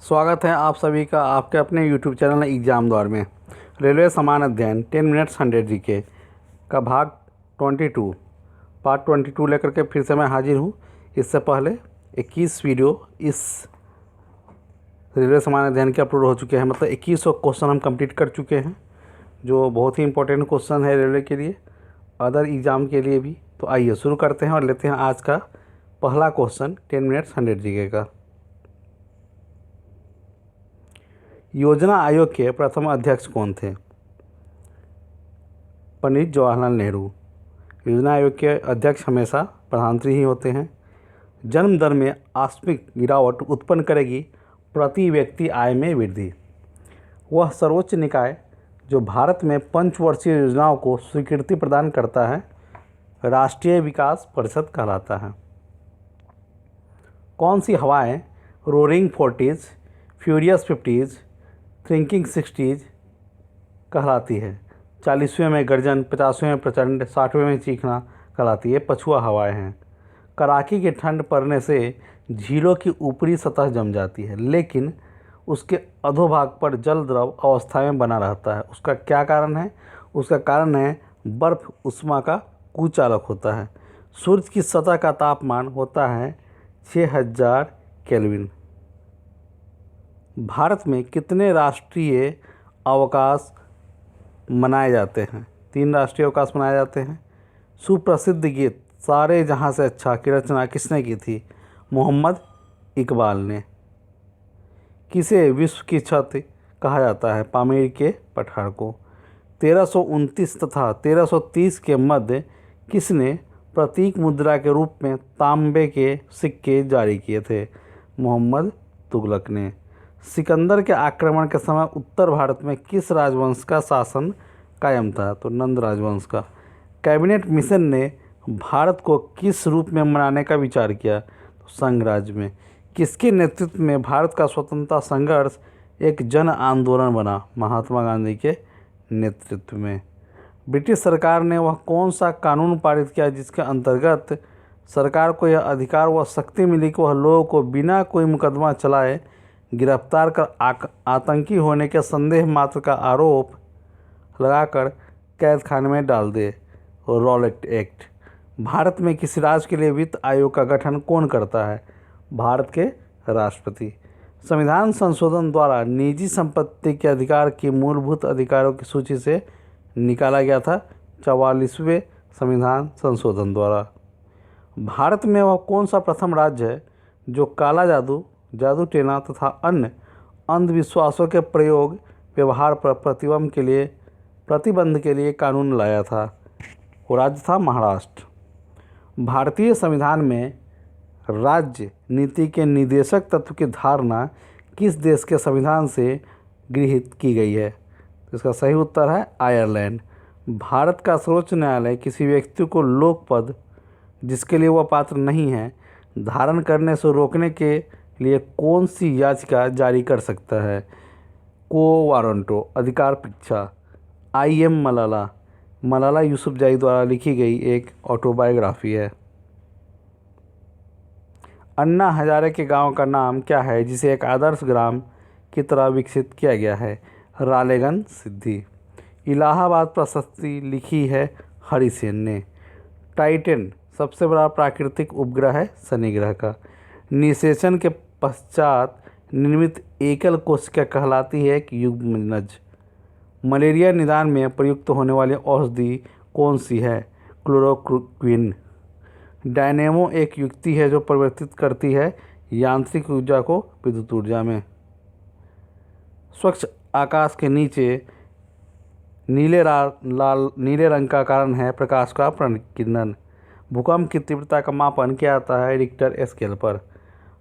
स्वागत है आप सभी का आपके अपने YouTube चैनल एग्ज़ाम दौर में। रेलवे समान अध्ययन 10 मिनट्स 100 जीके का भाग 22 पार्ट 22 लेकर के फिर से मैं हाजिर हूँ। इससे पहले 21 वीडियो इस रेलवे समान अध्ययन के अपलोड हो चुके हैं, मतलब 2100 क्वेश्चन हम कंप्लीट कर चुके हैं, जो बहुत ही इंपॉर्टेंट क्वेश्चन है रेलवे के लिए, अदर एग्ज़ाम के लिए भी। तो आइए शुरू करते हैं और लेते हैं आज का पहला क्वेश्चन 10 मिनट्स 100 जीके का। योजना आयोग के प्रथम अध्यक्ष कौन थे? पंडित जवाहरलाल नेहरू। योजना आयोग के अध्यक्ष हमेशा प्रधानमंत्री ही होते हैं। जन्म दर में आकस्मिक गिरावट उत्पन्न करेगी प्रति व्यक्ति आय में वृद्धि। वह सर्वोच्च निकाय जो भारत में पंचवर्षीय योजनाओं को स्वीकृति प्रदान करता है राष्ट्रीय विकास परिषद कहलाता है। कौन सी हवाएं roaring 40s, furious 50s, thinking 60s कहलाती है? 40वें में गर्जन, 50वें में प्रचंड, 60वें में चीखना कहलाती है पछुआ हवाएं हैं। कड़ाके की ठंड पड़ने से झीलों की ऊपरी सतह जम जाती है, लेकिन उसके अधोभाग पर जल द्रव अवस्था में बना रहता है। उसका क्या कारण है? उसका कारण है बर्फ उष्मा का कुचालक होता है। सूर्य की सतह का तापमान होता है 6000 केल्विन। भारत में कितने राष्ट्रीय अवकाश मनाए जाते हैं? 3 राष्ट्रीय अवकाश मनाए जाते हैं। सुप्रसिद्ध गीत सारे जहां से अच्छा की रचना किसने की थी? मोहम्मद इकबाल ने। किसे विश्व की छत कहा जाता है? पामीर के पठार को। 1329 तथा 1330 के मध्य किसने प्रतीक मुद्रा के रूप में तांबे के सिक्के जारी किए थे? मोहम्मद तुगलक ने। सिकंदर के आक्रमण के समय उत्तर भारत में किस राजवंश का शासन कायम था? तो नंद राजवंश का। कैबिनेट मिशन ने भारत को किस रूप में मनाने का विचार किया? तो संघ राज्य में। किसके नेतृत्व में भारत का स्वतंत्रता संघर्ष एक जन आंदोलन बना? महात्मा गांधी के नेतृत्व में। ब्रिटिश सरकार ने वह कौन सा कानून पारित किया जिसके अंतर्गत सरकार को यह अधिकार व शक्ति मिली कि वह लोगों को बिना कोई मुकदमा चलाए गिरफ्तार कर आतंकी होने के संदेह मात्र का आरोप लगाकर कैद खाने में डाल दे? और रॉलेट एक्ट। भारत में किसी राज्य के लिए वित्त आयोग का गठन कौन करता है? भारत के राष्ट्रपति। संविधान संशोधन द्वारा निजी संपत्ति के अधिकार की मूलभूत अधिकारों की सूची से निकाला गया था 44वें संविधान संशोधन द्वारा। भारत में वह कौन सा प्रथम राज्य है जो काला जादू, जादू टोना तथा अन्य अंधविश्वासों के प्रयोग व्यवहार पर प्रतिबंध के लिए कानून लाया था? वो राज्य था महाराष्ट्र। भारतीय संविधान में राज्य नीति के निदेशक तत्व की धारणा किस देश के संविधान से गृहीत की गई है? इसका सही उत्तर है आयरलैंड। भारत का सर्वोच्च न्यायालय किसी व्यक्ति को लोक पद जिसके लिए वह पात्र नहीं है धारण करने से रोकने के लिए कौन सी याचिका जारी कर सकता है? को वारंटो अधिकार परीक्षा। आई एम मलाला मलाला यूसुफजई द्वारा लिखी गई एक ऑटोबायोग्राफी है। अन्ना हजारे के गांव का नाम क्या है जिसे एक आदर्श ग्राम की तरह विकसित किया गया है? रालेगन सिद्धि। इलाहाबाद प्रशस्ति लिखी है हरिसेन ने। टाइटन सबसे बड़ा प्राकृतिक उपग्रह है शनि ग्रह का। निषेचन के पश्चात निर्मित एकल कोशिका कहलाती है एक युग्मनज। मलेरिया निदान में प्रयुक्त होने वाली औषधि कौन सी है? क्लोरोक्विन। डायनेमो एक युक्ति है जो परिवर्तित करती है यांत्रिक ऊर्जा को विद्युत ऊर्जा में। स्वच्छ आकाश के नीचे नीले रंग का कारण है प्रकाश का प्रकिरण। भूकंप की तीव्रता का मापन किया जाता है रिक्टर स्केल पर।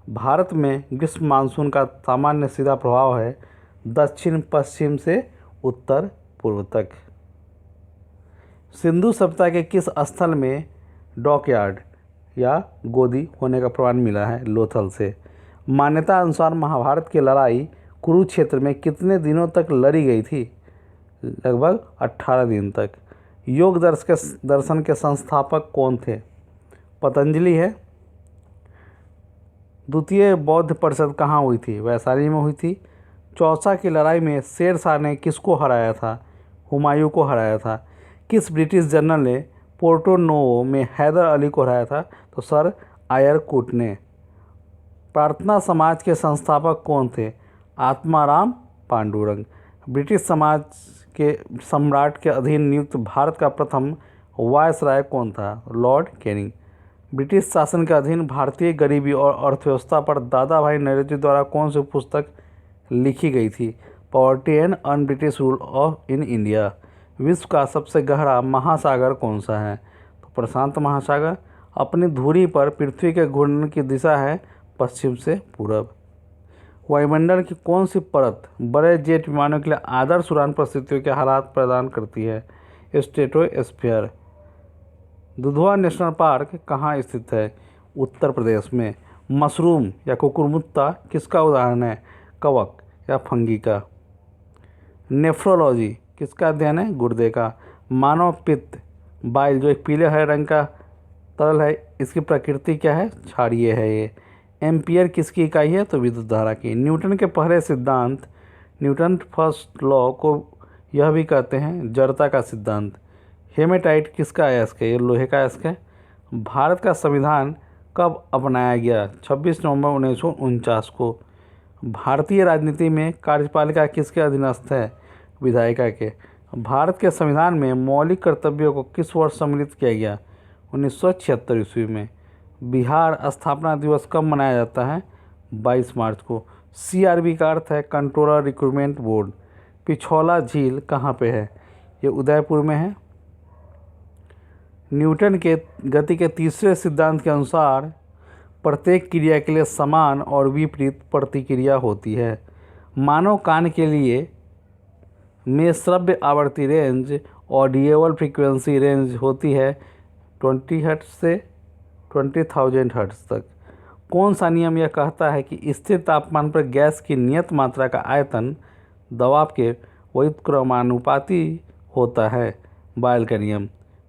भारत में ग्रीष्म मानसून का सामान्य सीधा प्रभाव है दक्षिण पश्चिम से उत्तर पूर्व तक। सिंधु सभ्यता के किस स्थल में डॉकयार्ड या गोदी होने का प्रमाण मिला है? लोथल से। मान्यता अनुसार महाभारत की लड़ाई कुरुक्षेत्र में कितने दिनों तक लड़ी गई थी? लगभग 18 दिन तक। योग दर्शन के संस्थापक कौन थे? पतंजलि है। द्वितीय बौद्ध परिषद कहाँ हुई थी? वैशाली में हुई थी। चौसा की लड़ाई में शेर शाह ने किसको हराया था? हुमायूं को हराया था। किस ब्रिटिश जनरल ने पोर्टो नोवो में हैदर अली को हराया था? तो सर आयरकुट ने। प्रार्थना समाज के संस्थापक कौन थे? आत्माराम पांडुरंग। ब्रिटिश समाज के सम्राट के अधीन नियुक्त भारत का प्रथम वायसराय कौन था? Lord Canning. ब्रिटिश शासन के अधीन भारतीय गरीबी और अर्थव्यवस्था पर दादा भाई नौरोजी द्वारा कौन सी पुस्तक लिखी गई थी? Poverty and un British rule of in India. विश्व का सबसे गहरा महासागर कौन सा है? तो प्रशांत महासागर। अपनी धुरी पर पृथ्वी के घूर्णन की दिशा है पश्चिम से पूरब। वायुमंडल की कौन सी परत बड़े जेट विमानों के लिए आदर्श उड़ान परिस्थितियों के हालात प्रदान करती है? स्ट्रेटोस्फीयर। दुधवा नेशनल पार्क कहाँ स्थित है? उत्तर प्रदेश में। मशरूम या कुकुरमुत्ता किसका उदाहरण है? कवक या फंगी का। नेफ्रोलॉजी किसका अध्ययन है? गुर्दे का। मानव पित्त बाइल जो एक पीले हरे रंग का तरल है, इसकी प्रकृति क्या है? क्षारीय है ये। एम्पियर किसकी इकाई है? तो विद्युत धारा की। न्यूटन के पहले सिद्धांत, न्यूटन फर्स्ट लॉ को यह भी कहते हैं जड़ता का सिद्धांत। हेमेटाइट किसका अयस्क है? ये लोहे का अयस्क है। भारत का संविधान कब अपनाया गया? 26 नवंबर 1949 को। भारतीय राजनीति में कार्यपालिका किसके अधीनस्थ है? विधायिका के। भारत के संविधान में मौलिक कर्तव्यों को किस वर्ष सम्मिलित किया गया? 1976 ईस्वी में। बिहार स्थापना दिवस कब मनाया जाता है? 22 मार्च को। CRB का अर्थ है कंट्रोलर रिक्रूटमेंट बोर्ड। पिछौला झील कहाँ पे है? ये उदयपुर में है। न्यूटन के गति के तीसरे सिद्धांत के अनुसार प्रत्येक क्रिया के लिए समान और विपरीत प्रतिक्रिया होती है। मानव कान के लिए में श्रव्य आवृत्ति रेंज ऑडिएबल फ्रीक्वेंसी रेंज होती है 20 हर्ट्ज से 20,000 हर्ट्ज तक। कौन सा नियम यह कहता है कि स्थिर तापमान पर गैस की नियत मात्रा का आयतन दबाव के व्युत्क्रमानुपाती होता है? बॉयल का नियम।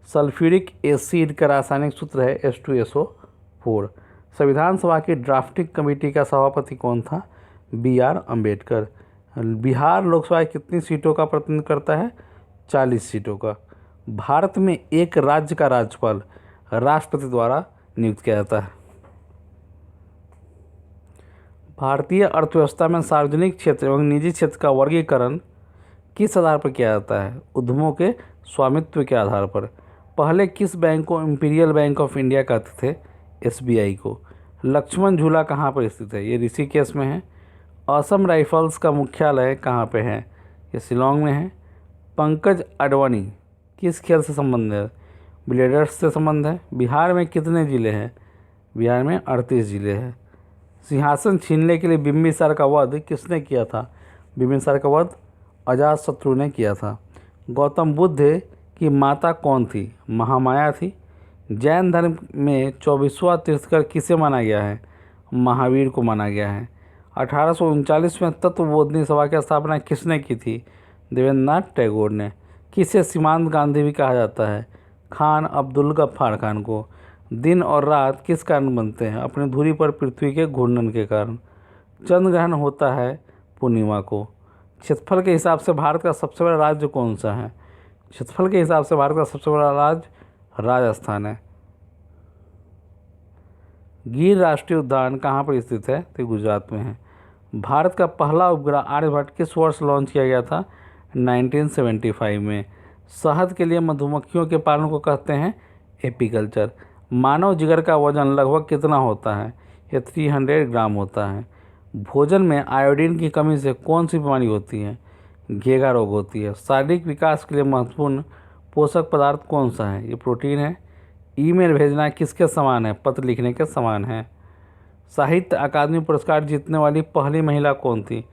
सल्फ्यूरिक एसिड का रासायनिक सूत्र है H2SO4। संविधान सभा की ड्राफ्टिंग कमेटी का सभापति कौन था? BR अम्बेडकर। बिहार लोकसभा कितनी सीटों का प्रतिनिधित्व करता है? 40 सीटों का। भारत में एक राज्य का राज्यपाल राष्ट्रपति द्वारा नियुक्त किया जाता है। भारतीय अर्थव्यवस्था में सार्वजनिक क्षेत्र एवं निजी क्षेत्र का वर्गीकरण किस आधार पर किया जाता है? उद्यमों के स्वामित्व के आधार पर। पहले किस बैंक को इंपीरियल बैंक ऑफ इंडिया कहते थे? SBI को। लक्ष्मण झूला कहाँ पर स्थित है? ये ऋषिकेश में है। असम राइफल्स का मुख्यालय कहाँ पे है? ये शिलोंग में है। पंकज अडवाणी किस खेल से संबंध है? ब्लेडर्स से संबंध है। बिहार में कितने ज़िले हैं? बिहार में 38 ज़िले हैं। सिंहासन छीनने के लिए बिम्बिसार का वध किसने किया था? बिम्बिसार का वध अजातशत्रु ने किया था। गौतम बुद्ध की माता कौन थी? महामाया थी। जैन धर्म में 24वां तीर्थंकर किसे माना गया है? महावीर को माना गया है। 1839 में तत्वबोधिनी सभा की स्थापना किसने की थी? देवेंद्रनाथ टैगोर ने। किसे सीमांत गांधी भी कहा जाता है? खान अब्दुल गफ्फार खान को। दिन और रात किस कारण बनते हैं? अपनी धुरी पर पृथ्वी के घूर्णन के कारण। चंद्र ग्रहण होता है पूर्णिमा को। क्षेत्रफल के हिसाब से भारत का सबसे बड़ा राज्य कौन सा है? क्षेत्रफल के हिसाब से भारत का सबसे बड़ा राज्य राजस्थान है। गिर राष्ट्रीय उद्यान कहाँ पर स्थित है? तो गुजरात में है। भारत का पहला उपग्रह आर्यभट्ट किस वर्ष लॉन्च किया गया था? 1975 में। शहद के लिए मधुमक्खियों के पालन को कहते हैं एपीकल्चर। मानव जिगर का वजन लगभग कितना होता है? ये 300 ग्राम होता है। भोजन में आयोडीन की कमी से कौन सी बीमारी होती है? घेगा रोग होती है। शारीरिक विकास के लिए महत्वपूर्ण पोषक पदार्थ कौन सा है? ये प्रोटीन है। ईमेल भेजना किसके समान है? पत्र लिखने के समान है। साहित्य अकादमी पुरस्कार जीतने वाली पहली महिला कौन थी?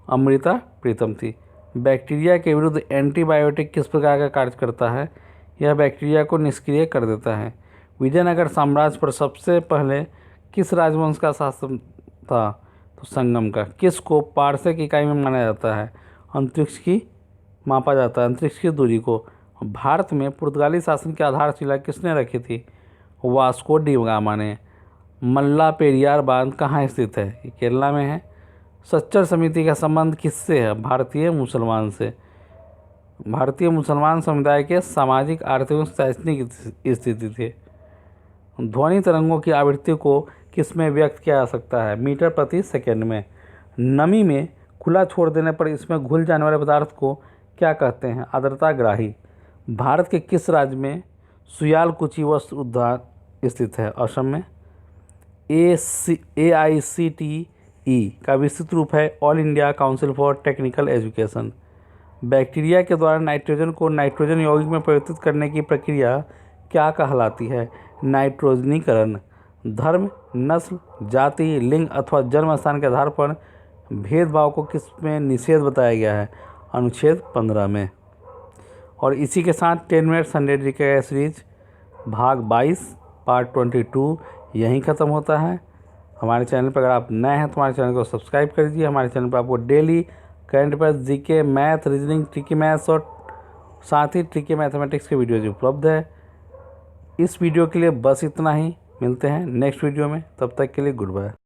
अमृता प्रीतम थी। बैक्टीरिया के विरुद्ध एंटीबायोटिक किस प्रकार का कार्य करता है? यह बैक्टीरिया को निष्क्रिय कर देता है। विजयनगर साम्राज्य पर सबसे पहले किस राजवंश का शासन था? तो संगम का। किस को पारसेक इकाई में माना जाता है? अंतरिक्ष की मापा जाता है अंतरिक्ष की दूरी को। भारत में पुर्तगाली शासन की आधारशिला किसने रखी थी? वास्को डी गामा ने। मल्ला पेरियार बांध कहाँ स्थित है? ये केरला में है। सच्चर समिति का संबंध किससे है? भारतीय मुसलमान से। भारतीय मुसलमान समुदाय के सामाजिक, आर्थिक और शैक्षणिक स्थिति थे। ध्वनि तरंगों की आवृत्ति को किस में व्यक्त किया जा सकता है? मीटर प्रति सेकंड में। नमी में खुला छोड़ देने पर इसमें घुल जाने वाले पदार्थ को क्या कहते हैं? आर्द्रताग्राही। भारत के किस राज्य में सुयालकुची वस्त्र उद्यान स्थित है? असम में। AICTE का विस्तृत रूप है all India council for technical education. Bacteria के द्वारा नाइट्रोजन को नाइट्रोजन यौगिक में परिवर्तित करने की प्रक्रिया क्या कहलाती है? नाइट्रोजनीकरण। धर्म, नस्ल, जाति, लिंग अथवा जन्म स्थान के आधार पर भेदभाव को किस में निषेध बताया गया है? अनुच्छेद 15 में। और इसी के साथ 10 मिनट संडे जीके सीरीज भाग 22 पार्ट 22 यहीं ख़त्म होता है। हमारे चैनल पर अगर आप नए हैं तो हमारे चैनल को सब्सक्राइब कर दीजिए। हमारे चैनल पर आपको daily current affairs, GK, math, reasoning, tricky maths और साथ ही ट्रिकी मैथमेटिक्स के वीडियोज उपलब्ध है। इस वीडियो के लिए बस इतना ही। मिलते हैं नेक्स्ट वीडियो में, तब तक के लिए गुड बाय।